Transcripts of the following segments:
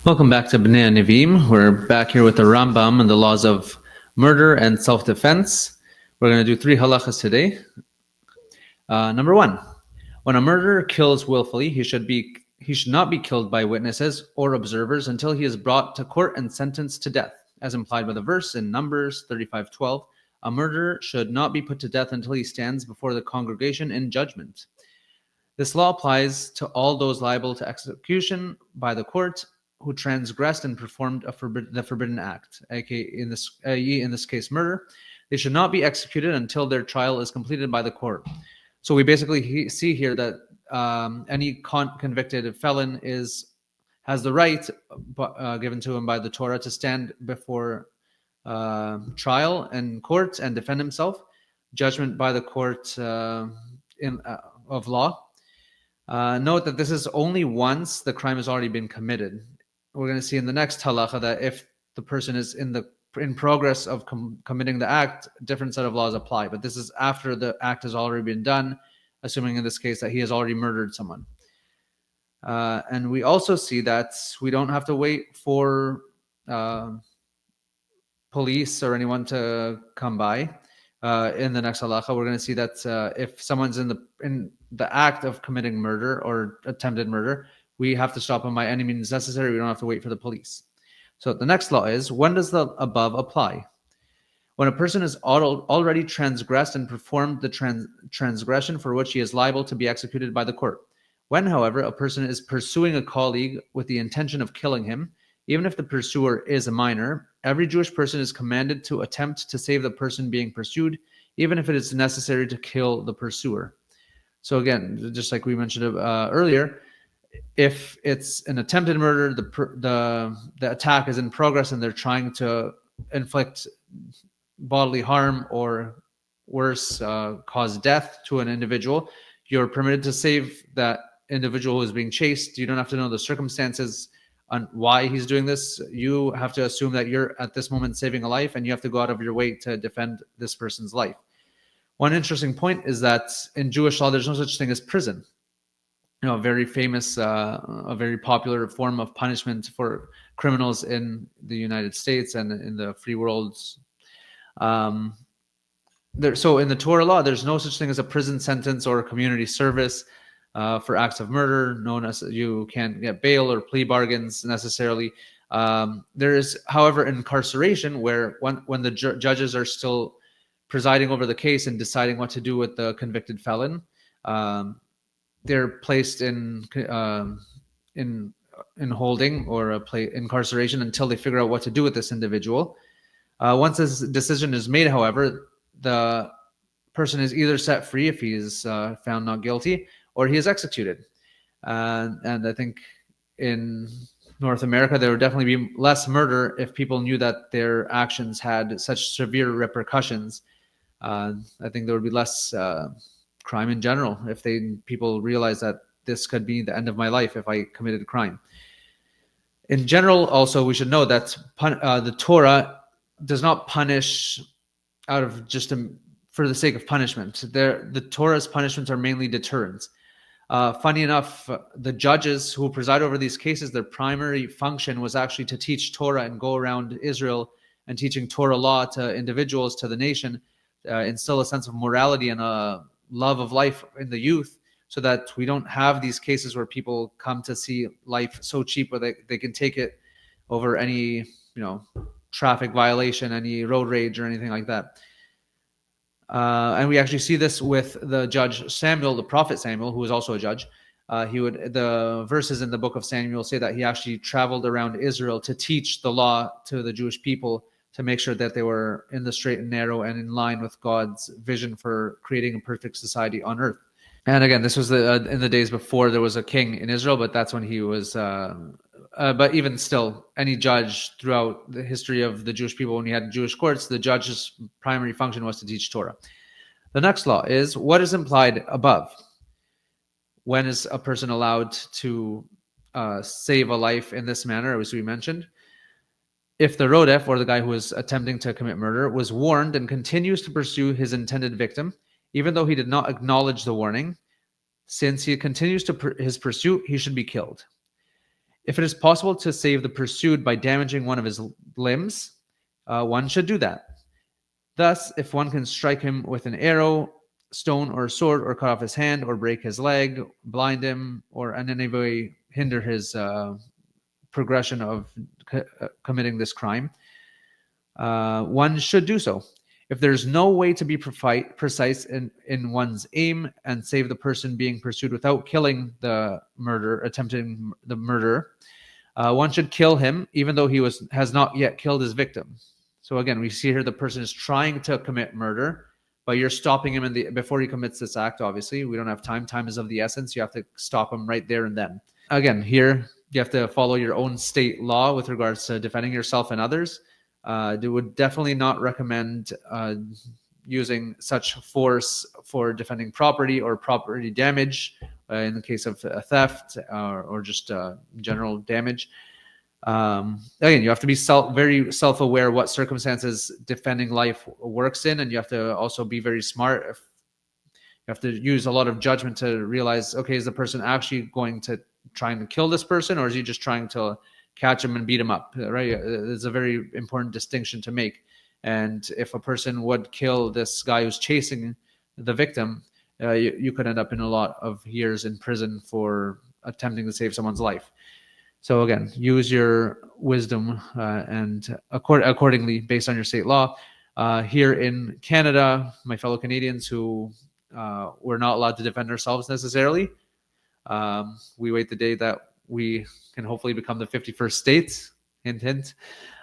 Welcome back to Bnei HaNeviim. We're back here with the Rambam and the laws of murder and self-defense. We're going to do 3 halachas today. Number 1, when a murderer kills willfully, he should not be killed by witnesses or observers until he is brought to court and sentenced to death, as implied by the verse in Numbers 35:12. A murderer should not be put to death until he stands before the congregation in judgment. This law applies to all those liable to execution by the court who transgressed and performed the forbidden act, aka in this case murder. They should not be executed until their trial is completed by the court. So we basically see here that any convicted felon has the right given to him by the Torah to stand before trial and court and defend himself, judgment by the court of law. Note that this is only once the crime has already been committed. We're going to see in the next halacha that if the person is in progress of committing the act, different set of laws apply. But this is after the act has already been done, assuming in this case that he has already murdered someone. And we also see that we don't have to wait for police or anyone to come by. In the next halacha, we're going to see that if someone's in the act of committing murder or attempted murder, we have to stop him by any means necessary. We don't have to wait for the police. So the next law is, when does the above apply? When a person has already transgressed and performed the transgression for which he is liable to be executed by the court. When, however, a person is pursuing a colleague with the intention of killing him, even if the pursuer is a minor, every Jewish person is commanded to attempt to save the person being pursued, even if it is necessary to kill the pursuer. So again, just like we mentioned earlier, if it's an attempted murder, the attack is in progress and they're trying to inflict bodily harm or worse, cause death to an individual, you're permitted to save that individual who is being chased. You don't have to know the circumstances on why he's doing this. You have to assume that you're at this moment saving a life and you have to go out of your way to defend this person's life. One interesting point is that in Jewish law, there's no such thing as prison. A very famous, a very popular form of punishment for criminals in the United States and in the free world. So in the Torah law, there's no such thing as a prison sentence or a community service for acts of murder. Known as you can't get bail or plea bargains necessarily. There is, however, incarceration, where when the judges are still presiding over the case and deciding what to do with the convicted felon, they're placed in holding or incarceration until they figure out what to do with this individual. Once this decision is made, however, the person is either set free if he is found not guilty, or he is executed. And I think in North America, there would definitely be less murder if people knew that their actions had such severe repercussions. I think there would be less crime in general if people realize that this could be the end of my life if I committed a crime. In general, also, we should know that the Torah does not punish out of just for the sake of punishment. The Torah's punishments are mainly deterrents. Funny enough, the judges who preside over these cases, their primary function was actually to teach Torah and go around Israel and teaching Torah law to individuals, to the nation, instill a sense of morality and a love of life in the youth, so that we don't have these cases where people come to see life so cheap where they can take it over any traffic violation, any road rage or anything like that. And we actually see this with the judge Samuel, the prophet Samuel, who was also a judge. The verses in the book of Samuel say that he actually traveled around Israel to teach the law to the Jewish people, to make sure that they were in the straight and narrow and in line with God's vision for creating a perfect society on earth. And again, this was in the days before there was a king in Israel, but that's when he was. But even still, any judge throughout the history of the Jewish people, when you had Jewish courts, the judge's primary function was to teach Torah. The next law is what is implied above. When is a person allowed to save a life in this manner, as we mentioned? If the rodef, or the guy who is attempting to commit murder, was warned and continues to pursue his intended victim, even though he did not acknowledge the warning, since he continues his pursuit, he should be killed. If it is possible to save the pursued by damaging one of his limbs, one should do that. Thus, if one can strike him with an arrow, stone, or sword, or cut off his hand, or break his leg, blind him, or in any way hinder his progression of committing this crime, one should do so. If there's no way to be precise in one's aim and save the person being pursued without killing the attempting the murder, one should kill him even though he has not yet killed his victim. So again, we see here the person is trying to commit murder, but you're stopping him before he commits this act. Obviously, we don't have time. Time is of the essence. You have to stop him right there and then. Again, here you have to follow your own state law with regards to defending yourself and others. They would definitely not recommend using such force for defending property or property damage in the case of theft or just general damage. Again, you have to be very self-aware what circumstances defending life works in, and you have to also be very smart. You have to use a lot of judgment to realize, okay, is the person actually going to trying to kill this person, or is he just trying to catch him and beat him up, right? It's a very important distinction to make. And if a person would kill this guy who's chasing the victim, you could end up in a lot of years in prison for attempting to save someone's life. So again, use your wisdom and accordingly based on your state law. Here in Canada, my fellow Canadians who we're not allowed to defend ourselves necessarily, we wait the day that we can hopefully become the 51st state, hint, hint,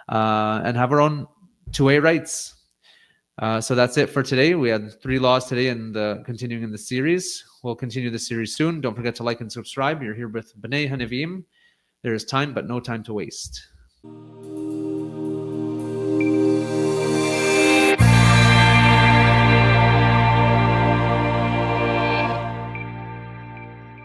and have our own 2A rights. So that's it for today. We had 3 laws today and continuing in the series. We'll continue the series soon. Don't forget to like and subscribe. You're here with Bnei HaNeviim. There is time, but no time to waste.